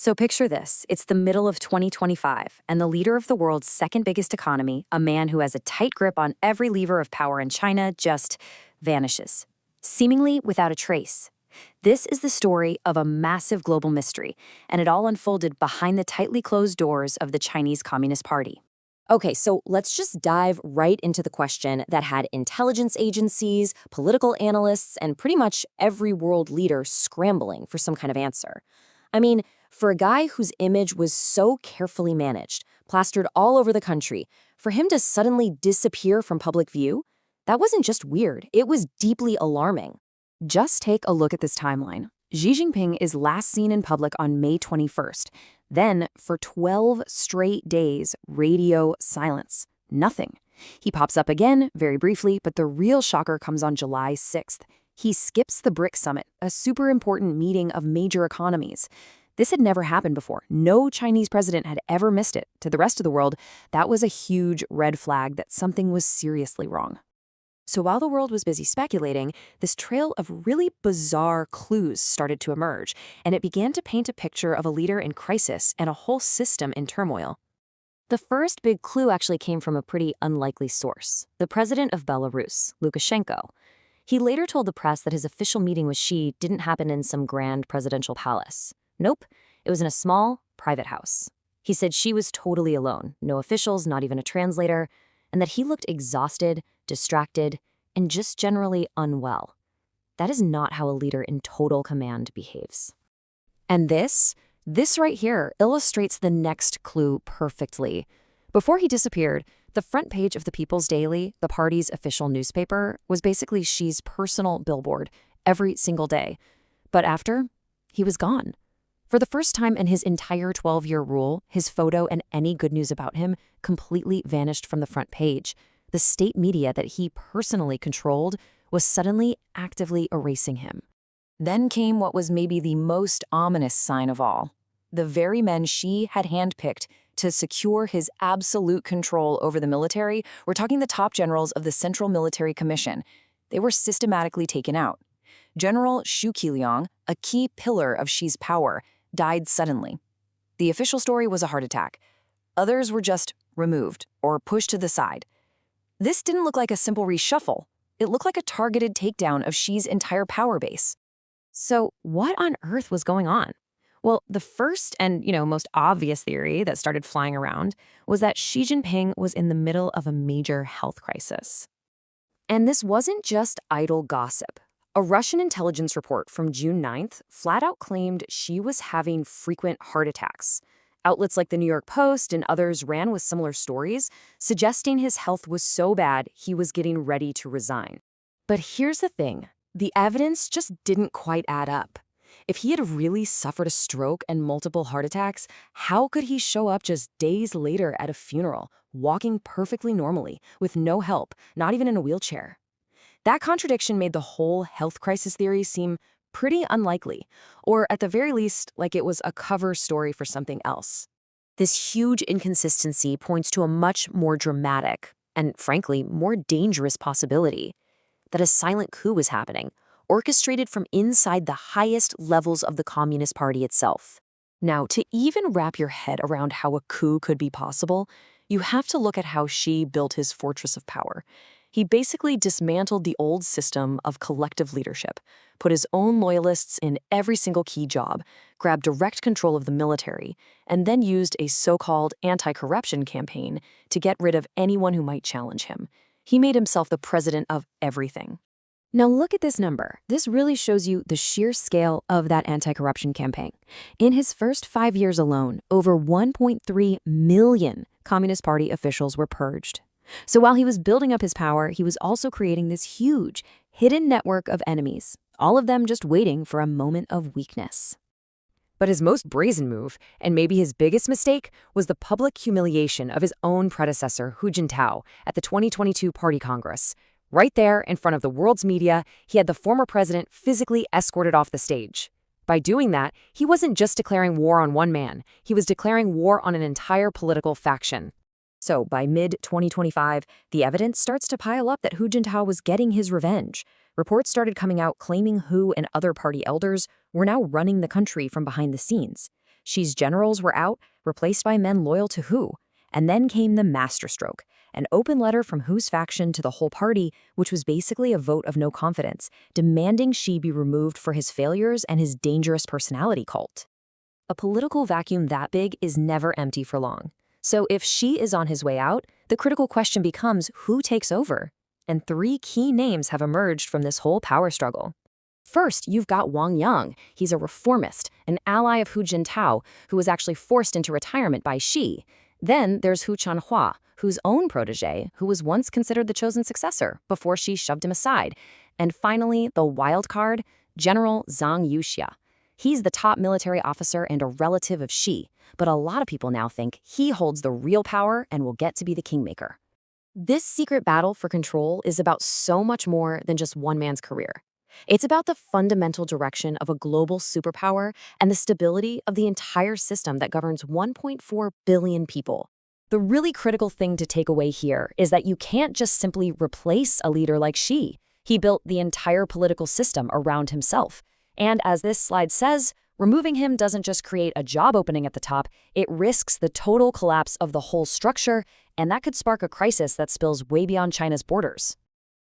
So picture this. It's the middle of 2025, and the leader of the world's second biggest economy, a man who has a tight grip on every lever of power in China, just vanishes, seemingly without a trace. This is the story of a massive global mystery, and it all unfolded behind the tightly closed doors of the Chinese Communist Party. Okay, so let's just dive right into the question that had intelligence agencies, political analysts, and pretty much every world leader scrambling for some kind of answer. I mean, for a guy whose image was so carefully managed, plastered all over the country, for him to suddenly disappear from public view, that wasn't just weird, it was deeply alarming. Just take a look at this timeline. Xi Jinping is last seen in public on May 21st. Then, for 12 straight days, radio silence. Nothing. He pops up again, very briefly, but the real shocker comes on July 6th. He skips the BRICS summit, a super important meeting of major economies. This had never happened before. No Chinese president had ever missed it. To the rest of the world, that was a huge red flag that something was seriously wrong. So while the world was busy speculating, this trail of really bizarre clues started to emerge, and it began to paint a picture of a leader in crisis and a whole system in turmoil. The first big clue actually came from a pretty unlikely source, the president of Belarus, Lukashenko. He later told the press that his official meeting with Xi didn't happen in some grand presidential palace. Nope, it was in a small, private house. He said Xi was totally alone, no officials, not even a translator, and that he looked exhausted, distracted, and just generally unwell. That is not how a leader in total command behaves. And this right here illustrates the next clue perfectly. Before he disappeared, the front page of the People's Daily, the party's official newspaper, was basically Xi's personal billboard every single day. But after, he was gone. For the first time in his entire 12-year rule, his photo and any good news about him completely vanished from the front page. The state media that he personally controlled was suddenly actively erasing him. Then came what was maybe the most ominous sign of all. The very men Xi had handpicked to secure his absolute control over the military, we're talking the top generals of the Central Military Commission. They were systematically taken out. General Xu Qiliang, a key pillar of Xi's power, died suddenly. The official story was a heart attack. Others were just removed or pushed to the side. This didn't look like a simple reshuffle. It looked like a targeted takedown of Xi's entire power base. So what on earth was going on? Well, the first and, most obvious theory that started flying around was that Xi Jinping was in the middle of a major health crisis. And this wasn't just idle gossip. A Russian intelligence report from June 9th flat out claimed Xi was having frequent heart attacks. Outlets like the New York Post and others ran with similar stories, suggesting his health was so bad he was getting ready to resign. But here's the thing. The evidence just didn't quite add up. If he had really suffered a stroke and multiple heart attacks, how could he show up just days later at a funeral, walking perfectly normally, with no help, not even in a wheelchair? That contradiction made the whole health crisis theory seem pretty unlikely, or at the very least, like it was a cover story for something else. This huge inconsistency points to a much more dramatic, and frankly, more dangerous possibility, that a silent coup was happening, orchestrated from inside the highest levels of the Communist Party itself. Now, to even wrap your head around how a coup could be possible, you have to look at how Xi built his fortress of power. He basically dismantled the old system of collective leadership, put his own loyalists in every single key job, grabbed direct control of the military, and then used a so-called anti-corruption campaign to get rid of anyone who might challenge him. He made himself the president of everything. Now look at this number. This really shows you the sheer scale of that anti-corruption campaign. In his first 5 years alone, over 1.3 million Communist Party officials were purged. So while he was building up his power, he was also creating this huge, hidden network of enemies, all of them just waiting for a moment of weakness. But his most brazen move, and maybe his biggest mistake, was the public humiliation of his own predecessor, Hu Jintao, at the 2022 Party Congress. Right there, in front of the world's media, he had the former president physically escorted off the stage. By doing that, he wasn't just declaring war on one man, he was declaring war on an entire political faction. So by mid-2025, the evidence starts to pile up that Hu Jintao was getting his revenge. Reports started coming out claiming Hu and other party elders were now running the country from behind the scenes. Xi's generals were out, replaced by men loyal to Hu. And then came the masterstroke, an open letter from Hu's faction to the whole party, which was basically a vote of no confidence, demanding Xi be removed for his failures and his dangerous personality cult. A political vacuum that big is never empty for long. So if Xi is on his way out, the critical question becomes who takes over? And three key names have emerged from this whole power struggle. First, you've got Wang Yang. He's a reformist, an ally of Hu Jintao, who was actually forced into retirement by Xi. Then there's Hu Chanhua, Hu's own protege, who was once considered the chosen successor before Xi shoved him aside. And finally, the wild card, General Zhang Yuxia. He's the top military officer and a relative of Xi, but a lot of people now think he holds the real power and will get to be the kingmaker. This secret battle for control is about so much more than just one man's career. It's about the fundamental direction of a global superpower and the stability of the entire system that governs 1.4 billion people. The really critical thing to take away here is that you can't just simply replace a leader like Xi. He built the entire political system around himself. And as this slide says, removing him doesn't just create a job opening at the top, it risks the total collapse of the whole structure, and that could spark a crisis that spills way beyond China's borders.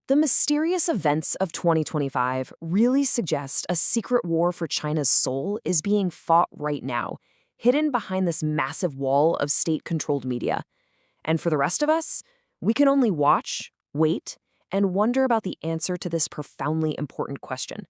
The mysterious events of 2025 really suggest a secret war for China's soul is being fought right now, hidden behind this massive wall of state-controlled media. And for the rest of us, we can only watch, wait, and wonder about the answer to this profoundly important question.